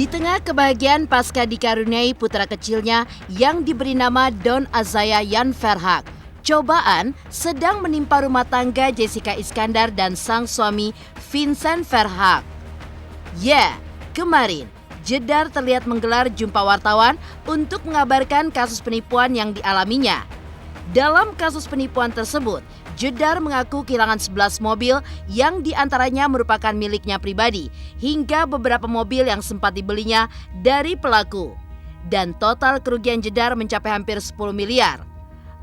Di tengah kebahagiaan pasca dikaruniai putra kecilnya yang diberi nama Don Azaya Jan Verhaeghe, cobaan sedang menimpa rumah tangga Jessica Iskandar dan sang suami Vincent Verhaeghe. Kemarin Jedar terlihat menggelar jumpa wartawan untuk mengabarkan kasus penipuan yang dialaminya. Dalam kasus penipuan tersebut, Jedar mengaku kehilangan 11 mobil yang diantaranya merupakan miliknya pribadi hingga beberapa mobil yang sempat dibelinya dari pelaku. Dan total kerugian Jedar mencapai hampir 10 miliar.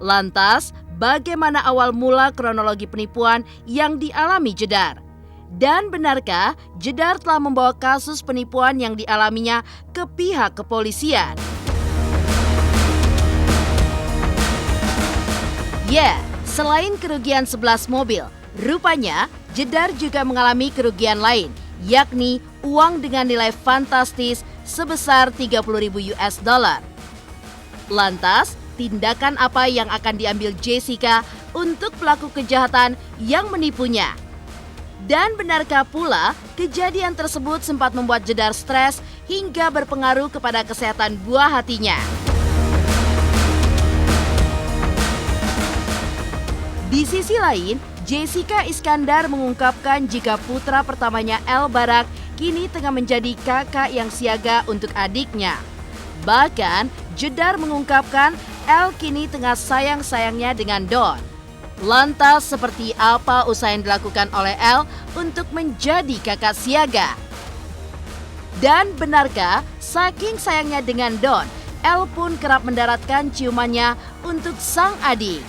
Lantas, bagaimana awal mula kronologi penipuan yang dialami Jedar? Dan benarkah Jedar telah membawa kasus penipuan yang dialaminya ke pihak kepolisian? Selain kerugian 11 mobil, rupanya Jedar juga mengalami kerugian lain, yakni uang dengan nilai fantastis sebesar 30.000 US dollar. Lantas, tindakan apa yang akan diambil Jessica untuk pelaku kejahatan yang menipunya? Dan benarkah pula kejadian tersebut sempat membuat Jedar stres hingga berpengaruh kepada kesehatan buah hatinya? Di sisi lain, Jessica Iskandar mengungkapkan jika putra pertamanya El Barak kini tengah menjadi kakak yang siaga untuk adiknya. Bahkan, Jedar mengungkapkan El kini tengah sayang-sayangnya dengan Don. Lantas, seperti apa usaha yang dilakukan oleh El untuk menjadi kakak siaga? Dan benarkah saking sayangnya dengan Don, El pun kerap mendaratkan ciumannya untuk sang adik?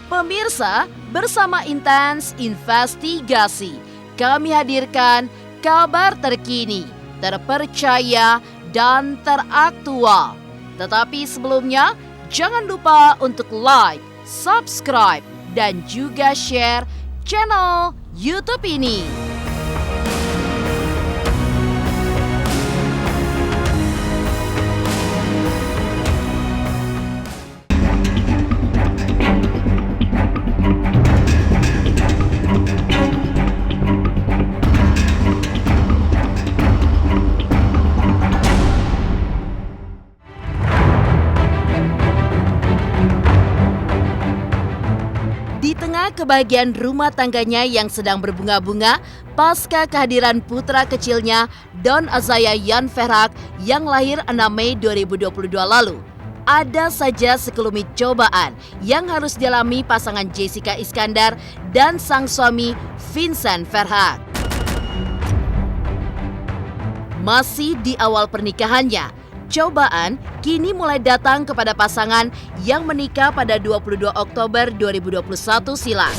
Pemirsa, bersama Intens Investigasi, kami hadirkan kabar terkini, terpercaya, dan teraktual. Tetapi sebelumnya, jangan lupa untuk like, subscribe, dan juga share channel YouTube ini. Di tengah kebahagiaan rumah tangganya yang sedang berbunga-bunga pasca kehadiran putra kecilnya Don Azaya Jan Verhaeghe yang lahir 6 Mei 2022 lalu, ada saja sekelumit cobaan yang harus dialami pasangan Jessica Iskandar dan sang suami Vincent Verhaeghe. Masih di awal pernikahannya, cobaan kini mulai datang kepada pasangan yang menikah pada 22 Oktober 2021 silam.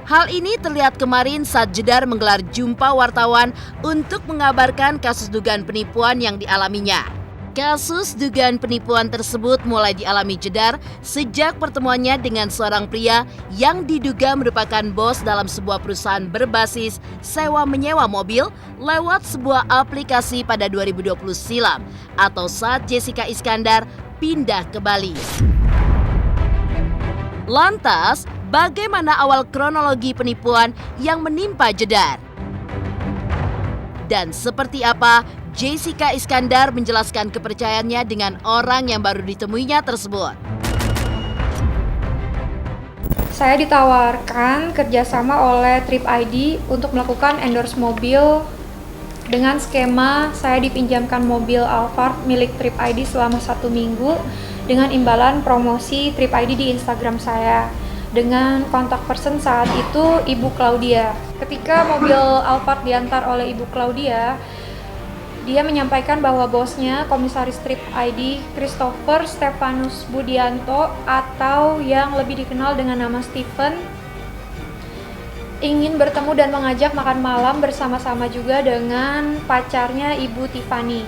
Hal ini terlihat kemarin saat Jedar menggelar jumpa wartawan untuk mengabarkan kasus dugaan penipuan yang dialaminya. Kasus dugaan penipuan tersebut mulai dialami Jedar sejak pertemuannya dengan seorang pria yang diduga merupakan bos dalam sebuah perusahaan berbasis sewa-menyewa mobil lewat sebuah aplikasi pada 2020 silam atau saat Jessica Iskandar pindah ke Bali. Lantas, bagaimana awal kronologi penipuan yang menimpa Jedar? Dan seperti apa Jessica Iskandar menjelaskan kepercayaannya dengan orang yang baru ditemuinya tersebut? Saya ditawarkan kerjasama oleh Trip ID untuk melakukan endorse mobil dengan skema saya dipinjamkan mobil Alphard milik Trip ID selama 1 minggu dengan imbalan promosi Trip ID di Instagram saya. Dengan kontak person saat itu Ibu Claudia. Ketika mobil Alphard diantar oleh Ibu Claudia, dia menyampaikan bahwa bosnya, Komisaris Trip ID Christopher Stefanus Budianto atau yang lebih dikenal dengan nama Stephen, ingin bertemu dan mengajak makan malam bersama-sama juga dengan pacarnya Ibu Tiffany.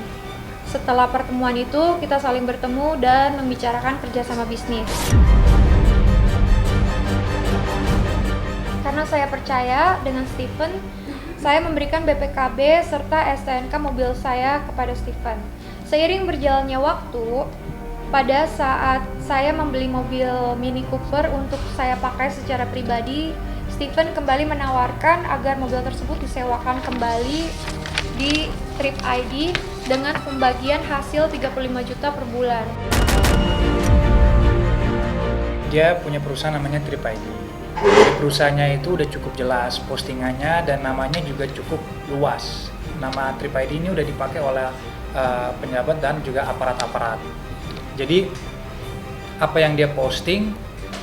Setelah pertemuan itu, kita saling bertemu dan membicarakan kerjasama bisnis. Karena saya percaya dengan Stephen, saya memberikan BPKB serta STNK mobil saya kepada Stephen. Seiring berjalannya waktu, pada saat saya membeli mobil Mini Cooper untuk saya pakai secara pribadi, Stephen kembali menawarkan agar mobil tersebut disewakan kembali di Trip ID dengan pembagian hasil 35 juta per bulan. Dia punya perusahaan namanya Trip ID. Di perusahaannya itu udah cukup jelas postingannya dan namanya juga cukup luas. Nama Trip ID ini udah dipakai oleh pejabat dan juga aparat-aparat. Jadi apa yang dia posting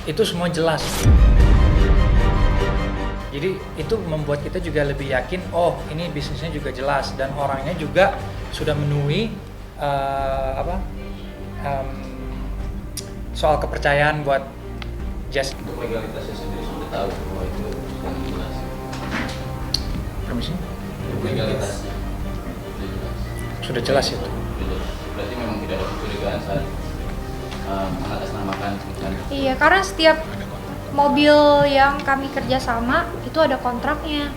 itu semua jelas. Jadi itu membuat kita juga lebih yakin, oh ini bisnisnya juga jelas dan orangnya juga sudah memenuhi soal kepercayaan buat just. Untuk legalitasnya sendiri sudah tahu bahwa itu sudah jelas. Permisi? Legalitasnya Sudah jelas itu. Berarti memang tidak ada kecurigaan saat mengatasnamakan perusahaan. Iya, karena setiap mobil yang kami kerjasama itu ada kontraknya.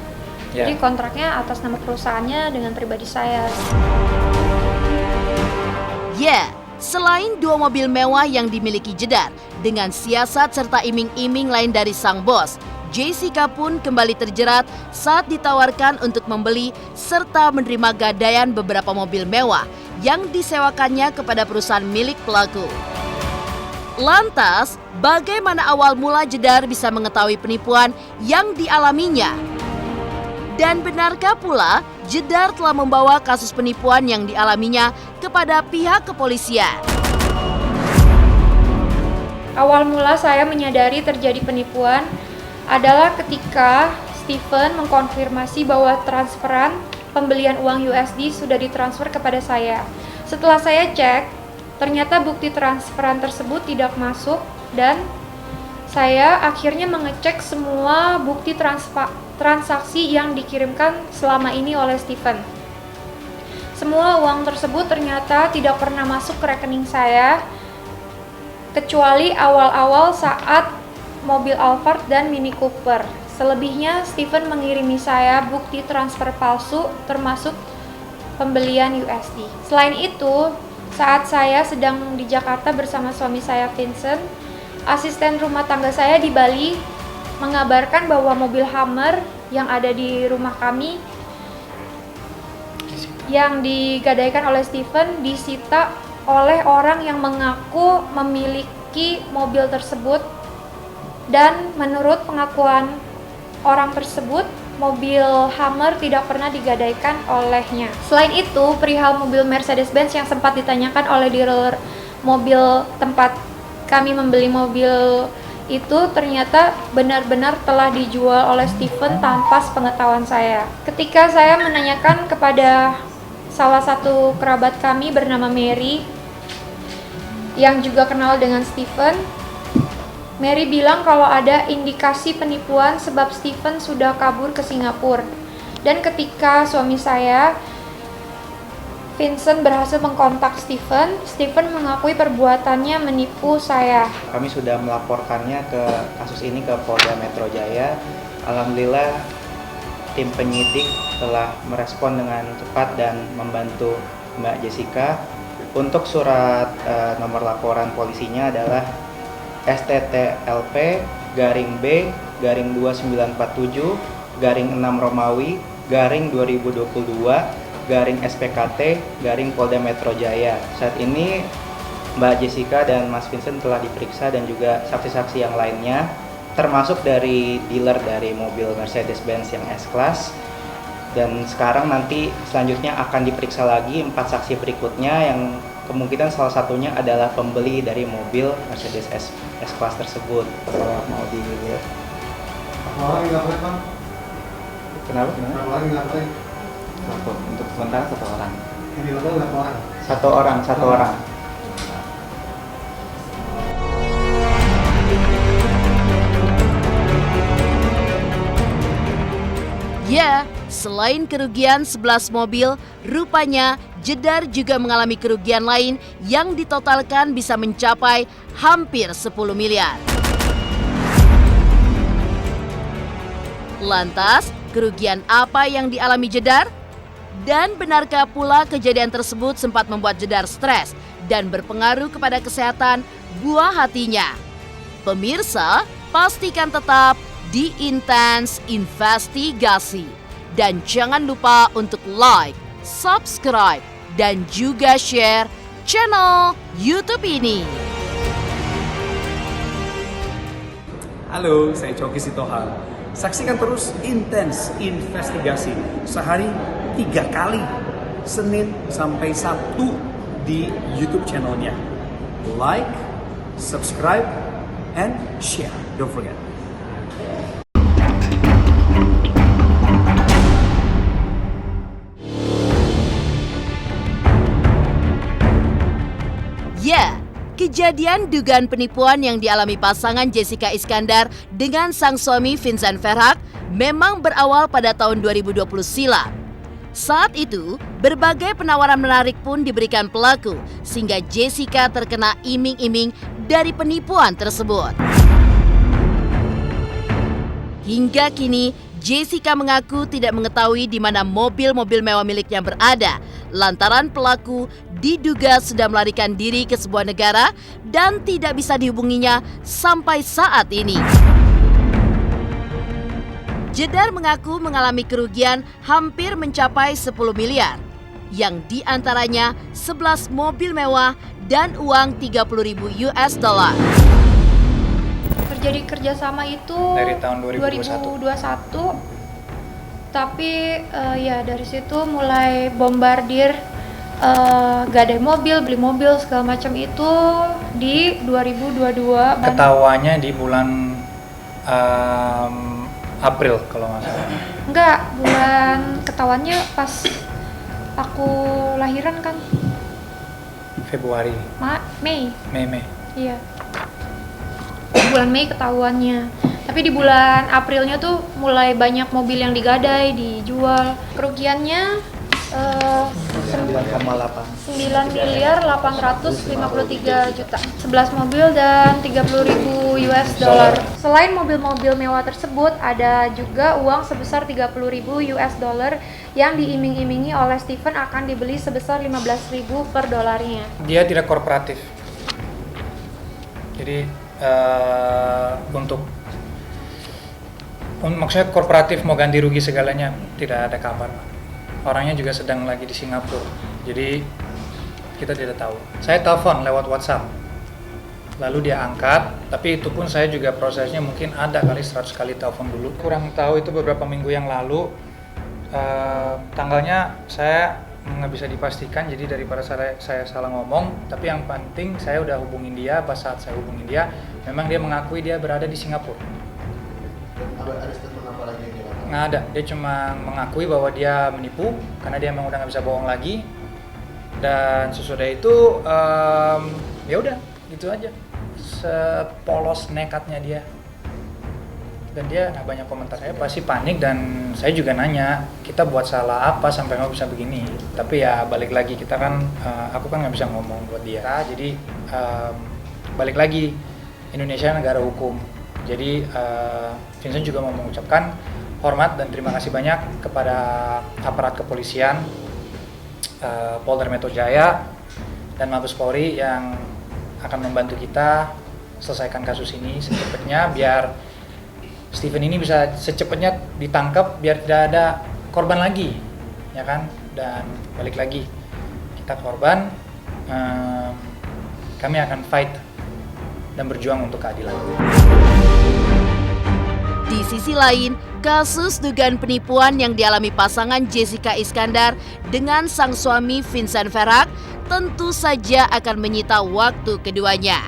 Ya. Jadi kontraknya atas nama perusahaannya dengan pribadi saya. Ya, selain 2 mobil mewah yang dimiliki Jedar, dengan siasat serta iming-iming lain dari sang bos, Jessica pun kembali terjerat saat ditawarkan untuk membeli serta menerima gadaian beberapa mobil mewah yang disewakannya kepada perusahaan milik pelaku. Lantas, bagaimana awal mula Jedar bisa mengetahui penipuan yang dialaminya? Dan benarkah pula Jedar telah membawa kasus penipuan yang dialaminya kepada pihak kepolisian? Awal mula saya menyadari terjadi penipuan adalah ketika Stephen mengkonfirmasi bahwa transferan pembelian uang USD sudah ditransfer kepada saya. Setelah saya cek, ternyata bukti transferan tersebut tidak masuk dan saya akhirnya mengecek semua bukti transaksi yang dikirimkan selama ini oleh Stephen. Semua uang tersebut ternyata tidak pernah masuk ke rekening saya, kecuali awal-awal saat mobil Alphard dan Mini Cooper. Selebihnya Stephen mengirimi saya bukti transfer palsu termasuk pembelian USD. Selain itu, saat saya sedang di Jakarta bersama suami saya Vincent, asisten rumah tangga saya di Bali mengabarkan bahwa mobil Hummer yang ada di rumah kami yang digadaikan oleh Stephen disita oleh orang yang mengaku memiliki mobil tersebut, dan menurut pengakuan orang tersebut, mobil Hummer tidak pernah digadaikan olehnya. Selain itu, perihal mobil Mercedes-Benz yang sempat ditanyakan oleh dealer mobil tempat kami membeli mobil itu ternyata benar-benar telah dijual oleh Stephen tanpa sepengetahuan saya. Ketika saya menanyakan kepada salah satu kerabat kami bernama Mary yang juga kenal dengan Stephen, Mary bilang kalau ada indikasi penipuan sebab Stephen sudah kabur ke Singapura. Dan ketika suami saya, Vincent, berhasil mengkontak Stephen, Stephen mengakui perbuatannya menipu saya. Kami sudah melaporkannya ke kasus ini ke Polda Metro Jaya. Alhamdulillah tim penyidik telah merespon dengan cepat dan membantu Mbak Jessica. Untuk surat nomor laporan polisinya adalah STTLP-B-2947-6 Romawi /2022-SPKT Polda Metro Jaya. Saat ini Mbak Jessica dan Mas Vincent telah diperiksa dan juga saksi-saksi yang lainnya, termasuk dari dealer dari mobil Mercedes-Benz yang S-Class. Dan sekarang nanti selanjutnya akan diperiksa lagi 4 saksi berikutnya yang kemungkinan salah satunya adalah pembeli dari mobil Mercedes S-Class tersebut. Kalau mau dilihat. Orang yang nggak Bang? Kenapa? Berapa orang yang nggak Satu. Untuk sementara satu orang. Yang dilakukan berapa orang? Satu orang. Ya, selain kerugian 11 mobil, rupanya Jedar juga mengalami kerugian lain yang ditotalkan bisa mencapai hampir 10 miliar. Lantas, kerugian apa yang dialami Jedar? Dan benarkah pula kejadian tersebut sempat membuat Jedar stres dan berpengaruh kepada kesehatan buah hatinya? Pemirsa, pastikan tetap di Intens Investigasi. Dan jangan lupa untuk like, subscribe, dan juga share channel YouTube ini. Halo, saya Coki Sitohang. Saksikan terus Intens Investigasi sehari 3 kali, Senin sampai Sabtu di YouTube channelnya. Like, subscribe, and share. Don't forget. Ya, kejadian dugaan penipuan yang dialami pasangan Jessica Iskandar dengan sang suami Vincent Verhaak memang berawal pada tahun 2020 silam. Saat itu, berbagai penawaran menarik pun diberikan pelaku sehingga Jessica terkena iming-iming dari penipuan tersebut. Hingga kini, Jessica mengaku tidak mengetahui di mana mobil-mobil mewah miliknya berada, lantaran pelaku diduga sudah melarikan diri ke sebuah negara dan tidak bisa dihubunginya sampai saat ini. Jedar mengaku mengalami kerugian hampir mencapai 10 miliar, yang diantaranya 11 mobil mewah dan uang 30.000 US dollar. Terjadi kerjasama itu Dari tahun 2021. 2021, tapi ya dari situ mulai bombardir gadai mobil, beli mobil segala macam itu di 2022. Ketahuannya di bulan April kalau nggak salah. Enggak, bulan ketahuannya pas aku lahiran kan, Februari, Mei. Mei. Iya. Bulan Mei ketahuannya. Tapi di bulan Aprilnya tuh mulai banyak mobil yang digadai, dijual. Kerugiannya 9 miliar 853 juta. 11 mobil dan 30.000 US dollar. Selain mobil-mobil mewah tersebut, ada juga uang sebesar 30.000 US dollar yang diiming-imingi oleh Steven akan dibeli sebesar 15.000 per dolarnya. Dia tidak kooperatif. Jadi maksudnya kooperatif mau ganti rugi segalanya tidak ada kabar. Orangnya juga sedang lagi di Singapura, jadi kita tidak tahu. Saya telepon lewat WhatsApp, lalu dia angkat, tapi itu pun saya juga prosesnya mungkin ada kali 100 kali telepon dulu. Kurang tahu itu beberapa minggu yang lalu, tanggalnya saya nggak bisa dipastikan, jadi daripada saya salah ngomong, tapi yang penting saya udah hubungin dia. Pas saat saya hubungin dia, memang dia mengakui dia berada di Singapura. Ada statement apa lagi yang dia Nggak ada, dia cuma mengakui bahwa dia menipu karena dia memang udah nggak bisa bohong lagi. Dan sesudah itu ya udah gitu aja, sepolos nekatnya dia. Dan dia nggak banyak komentar. Saya pasti panik dan saya juga nanya, kita buat salah apa sampai nggak bisa begini. Tapi ya balik lagi, kita kan aku kan nggak bisa ngomong buat dia. Jadi balik lagi, Indonesia negara hukum. Jadi Vincent juga mau mengucapkan hormat dan terima kasih banyak kepada aparat kepolisian, Polda Metro Jaya dan Mabes Polri yang akan membantu kita selesaikan kasus ini secepatnya, biar Steven ini bisa secepatnya ditangkap, biar tidak ada korban lagi, ya kan? Dan balik lagi, kita korban, kami akan fight dan berjuang untuk keadilan. Di sisi lain, kasus dugaan penipuan yang dialami pasangan Jessica Iskandar dengan sang suami Vincent Verhaak tentu saja akan menyita waktu keduanya.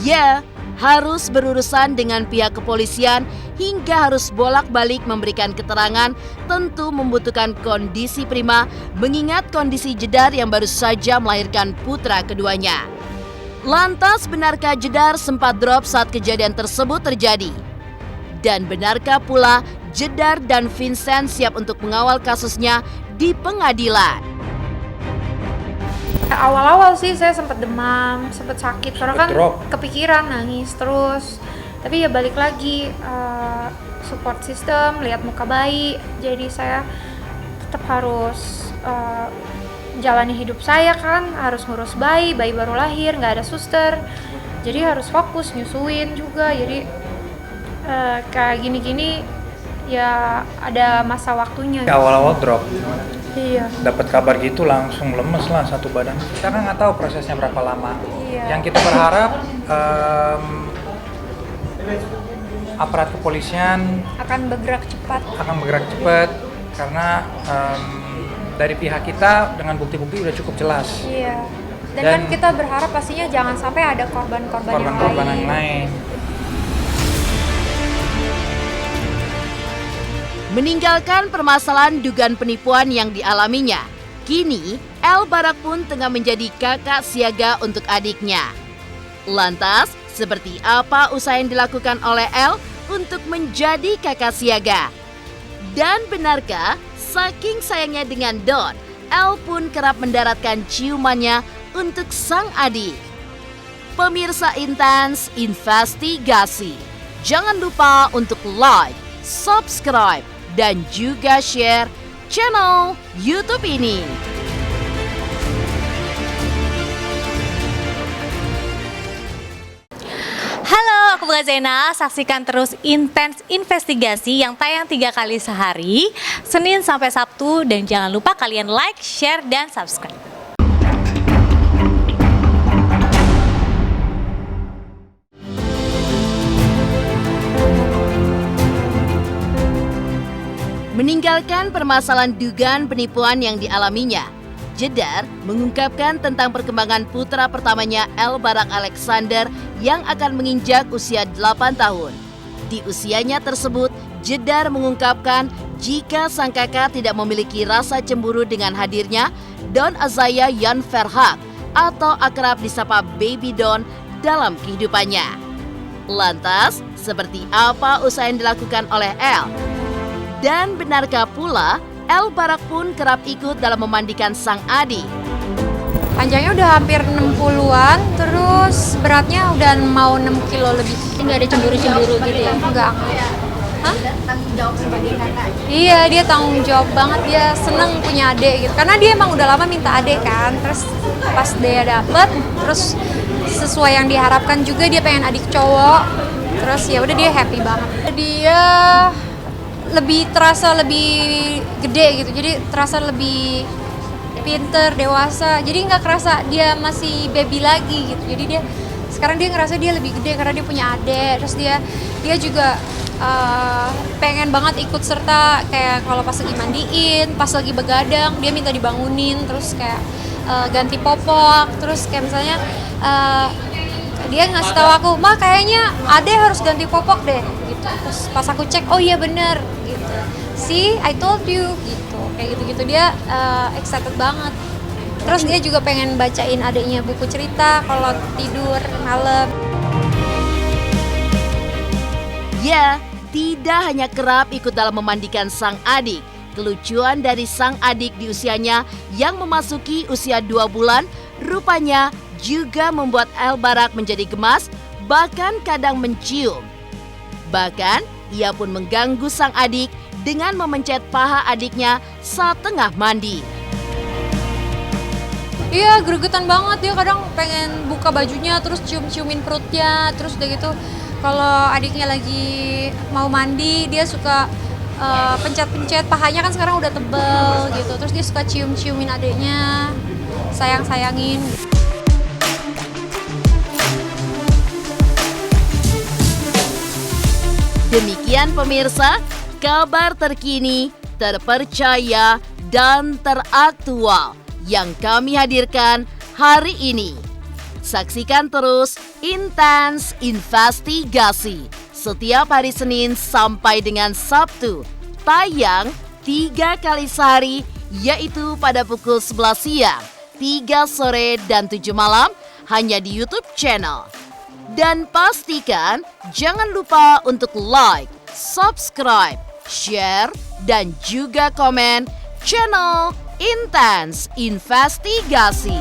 Ya, harus berurusan dengan pihak kepolisian hingga harus bolak-balik memberikan keterangan tentu membutuhkan kondisi prima mengingat kondisi Jedar yang baru saja melahirkan putra keduanya. Lantas benarkah Jedar sempat drop saat kejadian tersebut terjadi? Dan benarkah pula Jedar dan Vincent siap untuk mengawal kasusnya di pengadilan? Awal-awal sih saya sempat demam, sempat sakit karena kan Drop. kepikiran, nangis terus. Tapi ya balik lagi, support system, lihat muka bayi. Jadi saya tetap harus jalani hidup saya kan, harus ngurus bayi baru lahir, nggak ada suster. Jadi harus fokus nyusuin juga. Jadi Kayak gini-gini ya ada masa waktunya. Awal-awal drop, Iya. dapat kabar gitu langsung lemes lah satu badan. Kita kan nggak tahu prosesnya berapa lama. Iya. Yang kita berharap aparat kepolisian Akan bergerak cepat. karena dari pihak kita dengan bukti-bukti udah cukup jelas. Iya. Dan Dan kan kita berharap pastinya jangan sampai ada korban-korban yang lain. Meninggalkan permasalahan dugaan penipuan yang dialaminya, kini El Barak pun tengah menjadi kakak siaga untuk adiknya. Lantas, seperti apa usaha yang dilakukan oleh El untuk menjadi kakak siaga? Dan benarkah saking sayangnya dengan Don, El pun kerap mendaratkan ciumannya untuk sang adik? Pemirsa Intens Investigasi, jangan lupa untuk like, subscribe, dan juga share channel YouTube ini. Halo, aku Bunga Zainal. Saksikan terus Intens Investigasi yang tayang 3 kali sehari, Senin sampai Sabtu. Dan jangan lupa kalian like, share, dan subscribe. Meninggalkan permasalahan dugaan penipuan yang dialaminya, Jedar mengungkapkan tentang perkembangan putra pertamanya El Barak Alexander yang akan menginjak usia 8 tahun. Di usianya tersebut, Jedar mengungkapkan jika sang kakak tidak memiliki rasa cemburu dengan hadirnya Don Azaya Yan Verhaak atau akrab disapa Baby Don dalam kehidupannya. Lantas, seperti apa usaha yang dilakukan oleh El? Dan benarkah pula El Barak pun kerap ikut dalam memandikan sang adik? Panjangnya udah hampir 60-an, terus beratnya udah mau 6 kilo lebih. Nggak ada cemburu-cemburu gitu ya? Enggak. Hah? Tanggung jawab sebagai kakak. Iya, dia tanggung jawab banget, dia seneng punya adik gitu. Karena dia emang udah lama minta adik kan. Terus pas dia dapet, terus sesuai yang diharapkan juga dia pengen adik cowok. Terus ya udah dia happy banget. Dia terasa lebih gede gitu. Jadi terasa lebih pinter, dewasa. Jadi nggak kerasa dia masih baby lagi gitu. Jadi dia sekarang dia ngerasa dia lebih gede karena dia punya adik. Terus dia juga pengen banget ikut serta kayak kalau pas lagi mandiin, pas lagi begadang dia minta dibangunin, terus kayak ganti popok, terus kayak misalnya dia ngasih tahu aku, "Ma, kayaknya Ade harus ganti popok deh." gitu. Terus pas aku cek, "Oh iya bener." gitu. "See, I told you." gitu. Kayak gitu-gitu dia excited banget. Terus dia juga pengen bacain adiknya buku cerita kalau tidur malam. Ya, tidak hanya kerap ikut dalam memandikan sang adik. Kelucuan dari sang adik di usianya yang memasuki usia 2 bulan rupanya juga membuat El Barak menjadi gemas, bahkan kadang mencium. Bahkan, ia pun mengganggu sang adik dengan memencet paha adiknya saat tengah mandi. Iya, gregetan banget, dia kadang pengen buka bajunya terus cium-ciumin perutnya, terus udah gitu kalau adiknya lagi mau mandi dia suka pencet-pencet pahanya, kan sekarang udah tebel gitu, terus dia suka cium-ciumin adiknya, sayang-sayangin. Demikian pemirsa, kabar terkini, terpercaya, dan teraktual yang kami hadirkan hari ini. Saksikan terus Intens Investigasi setiap hari Senin sampai dengan Sabtu. Tayang 3 kali sehari, yaitu pada pukul 11 siang, 3 sore, dan 7 malam hanya di YouTube channel. Dan pastikan jangan lupa untuk like, subscribe, share, dan juga komen channel Intens Investigasi.